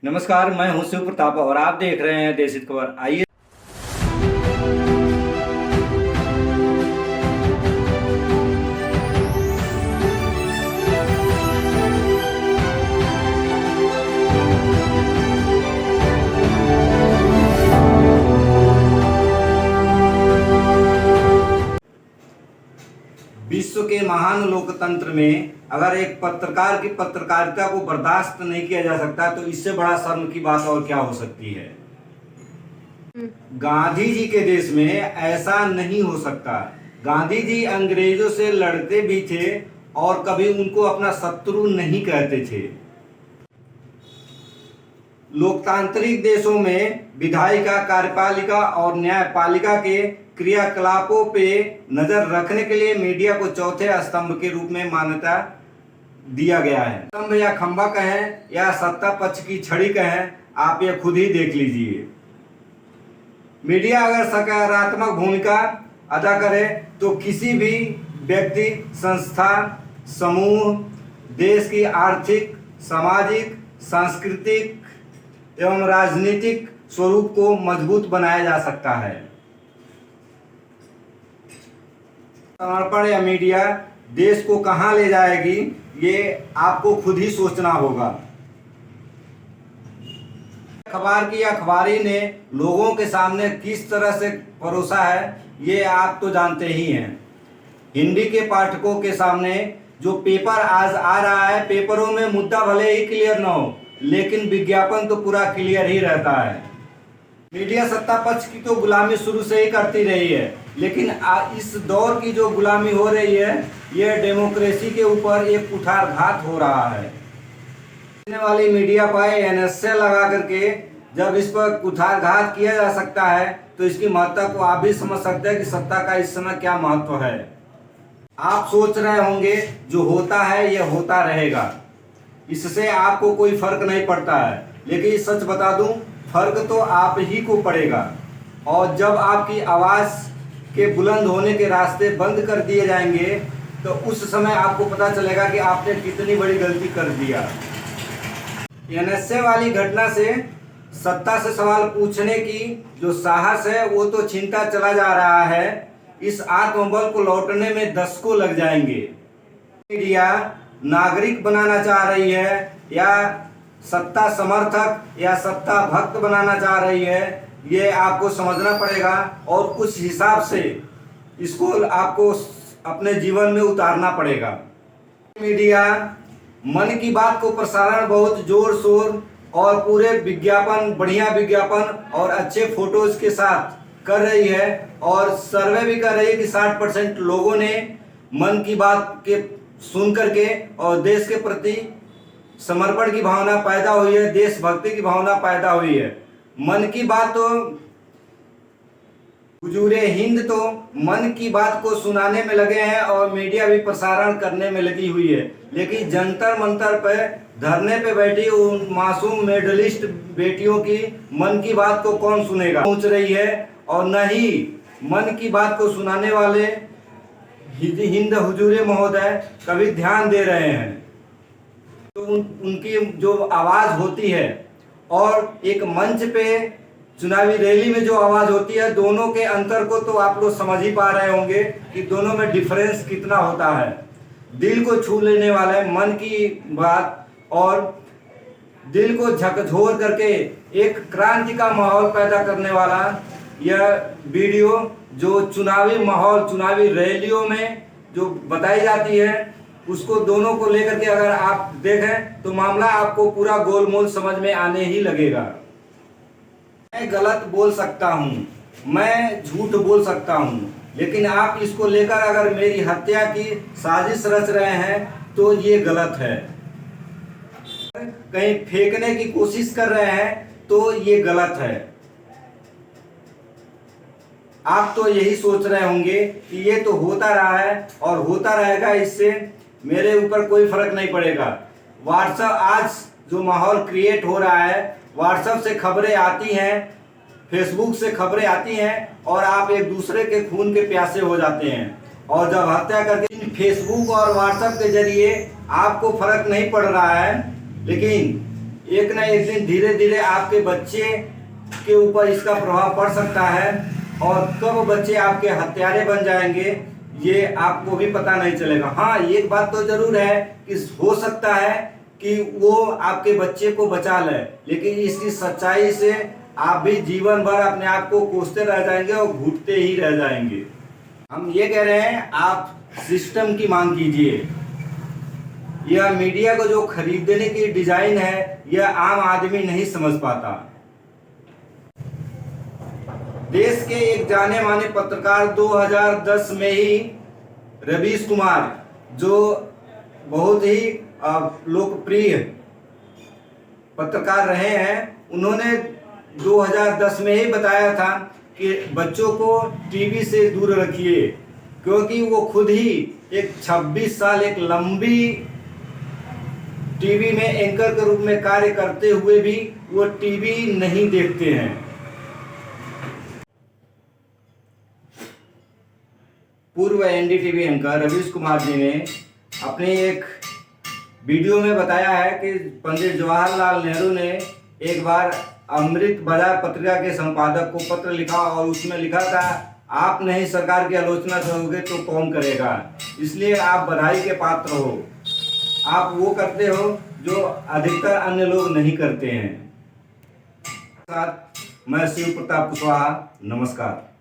नमस्कार, मैं हूं शिव प्रताप और आप देख रहे हैं देश हित खबर। आइए विश्व के महान लोकतंत्र में अगर एक पत्रकार की पत्रकारिता को बर्दाश्त नहीं किया जा सकता तो इससे बड़ा शर्म की बात और क्या हो सकती है। गांधी जी के देश में ऐसा नहीं हो सकता। गांधी जी अंग्रेजों से लड़ते भी थे और कभी उनको अपना शत्रु नहीं कहते थे। लोकतांत्रिक देशों में विधायिका, कार्यपालिका और न्यायपालिका के क्रियाकलापों पे नजर रखने के लिए मीडिया को चौथे स्तंभ के रूप में मान्यता दिया गया है। स्तंभ या खंभा कहें या सत्ता पक्ष की छड़ी कहें, आप ये खुद ही देख लीजिए। मीडिया अगर सकारात्मक भूमिका अदा करे तो किसी भी व्यक्ति, संस्था, समूह, देश की आर्थिक, सामाजिक, सांस्कृतिक एवं राजनीतिक स्वरूप को मजबूत बनाया जा सकता है। समर्पण या मीडिया देश को कहां ले जाएगी, ये आपको खुद ही सोचना होगा। अखबार की अखबारी ने लोगों के सामने किस तरह से परोसा है, ये आप तो जानते ही हैं। हिंदी के पाठकों के सामने जो पेपर आज आ रहा है, पेपरों में मुद्दा भले ही क्लियर ना हो, लेकिन विज्ञापन तो पूरा क्लियर ही रहता है। मीडिया सत्ता पक्ष की तो गुलामी शुरू से ही करती रही है, लेकिन इस दौर की जो गुलामी हो रही है, यह डेमोक्रेसी के ऊपर एक कुठारघात हो रहा है। वाली मीडिया पर एनएसए लगा करके जब इस पर कुठारघात किया जा सकता है तो इसकी महत्ता को आप भी समझ सकते हैं कि सत्ता का इस समय क्या महत्व है। आप सोच रहे होंगे जो होता है यह होता रहेगा, इससे आपको कोई फर्क नहीं पड़ता है, लेकिन सच बता दूं, फर्क तो आप ही को पड़ेगा। और जब आपकी आवाज के बुलंद होने के रास्ते बंद कर दिए जाएंगे तो उस समय आपको पता चलेगा कि आपने कितनी बड़ी गलती कर दिया। एनएसए वाली घटना से सत्ता से सवाल पूछने की जो साहस है वो तो छिनता चला जा रहा है। इस आत्मबल को लौटने में दशकों लग जाएंगे। मीडिया नागरिक बनाना चाह रही है या सत्ता समर्थक या सत्ता भक्त बनाना चाह रही है, ये आपको समझना पड़ेगा और उस हिसाब से इसको आपको अपने जीवन में उतारना पड़ेगा। मीडिया मन की बात को प्रसारण बहुत जोर शोर और पूरे विज्ञापन, बढ़िया विज्ञापन और अच्छे फोटोज के साथ कर रही है और सर्वे भी कर रही है कि 60% लोगों ने मन की बात के सुन करके और देश के प्रति समर्पण की भावना पैदा हुई है, देशभक्ति की भावना पैदा हुई है। मन की बात तो हुजूरे हिंद तो मन की बात को सुनाने में लगे हैं और मीडिया भी प्रसारण करने में लगी हुई है, लेकिन जंतर मंतर पे धरने पे बैठी उन मासूम मेडलिस्ट बेटियों की मन की बात को कौन सुनेगा पहुंच रही है, और न ही मन की बात को सुनाने वाले हिंद हुजूरे महोदय कभी ध्यान दे रहे हैं। तो उनकी जो आवाज होती है और एक मंच पे चुनावी रैली में जो आवाज होती है, दोनों के अंतर को तो आप लोग समझ ही पा रहे होंगे कि दोनों में डिफरेंस कितना होता है। दिल को छू लेने वाले मन की बात और दिल को झकझोर करके एक क्रांति का माहौल पैदा करने वाला यह वीडियो जो चुनावी माहौल, चुनावी रैलियों में जो बताई जाती है, उसको दोनों को लेकर के अगर आप देखें तो मामला आपको पूरा गोलमोल समझ में आने ही लगेगा। मैं गलत बोल सकता हूँ, मैं झूठ बोल सकता हूँ, लेकिन आप इसको लेकर अगर मेरी हत्या की साजिश रच रहे हैं तो ये गलत है। कहीं फेंकने की कोशिश कर रहे हैं तो ये गलत है। आप तो यही सोच रहे होंगे कि ये तो होता रहा है और होता रहेगा, इससे मेरे ऊपर कोई फर्क नहीं पड़ेगा। व्हाट्सएप आज जो माहौल क्रिएट हो रहा है, व्हाट्सएप से खबरें आती हैं, फेसबुक से खबरें आती हैं और आप एक दूसरे के खून के प्यासे हो जाते हैं। और जब हत्या करके फेसबुक और व्हाट्सएप के जरिए आपको फर्क नहीं पड़ रहा है, लेकिन एक ना एक दिन धीरे धीरे आपके बच्चे के ऊपर इसका प्रभाव पड़ सकता है, और कब बच्चे आपके हत्यारे बन जाएंगे ये आपको भी पता नहीं चलेगा। हाँ, एक बात तो जरूर है कि हो सकता है कि वो आपके बच्चे को बचा ले, लेकिन इसकी सच्चाई से आप भी जीवन भर अपने आप को कोसते रह जाएंगे और घुटते ही रह जाएंगे। हम ये कह रहे हैं, आप सिस्टम की मांग कीजिए। यह मीडिया को जो खरीदने की डिजाइन है, यह आम आदमी नहीं समझ पाता। देश के एक जाने माने पत्रकार 2010 में ही रवीश कुमार, जो बहुत ही लोकप्रिय पत्रकार रहे हैं, उन्होंने 2010 में ही बताया था कि बच्चों को टीवी से दूर रखिए, क्योंकि वो खुद ही एक 26 साल एक लंबी टीवी में एंकर के रूप में कार्य करते हुए भी वो टीवी नहीं देखते हैं। पूर्व एनडीटीवी एंकर रवीश कुमार जी ने अपने एक वीडियो में बताया है कि पंडित जवाहरलाल नेहरू ने एक बार अमृत बाजार पत्रिका के संपादक को पत्र लिखा और उसमें लिखा था, आप नहीं सरकार की आलोचना करोगे तो कौन करेगा, इसलिए आप बधाई के पात्र हो। आप वो करते हो जो अधिकतर अन्य लोग नहीं करते हैं। मैं शिव प्रताप कुशवाहा, नमस्कार।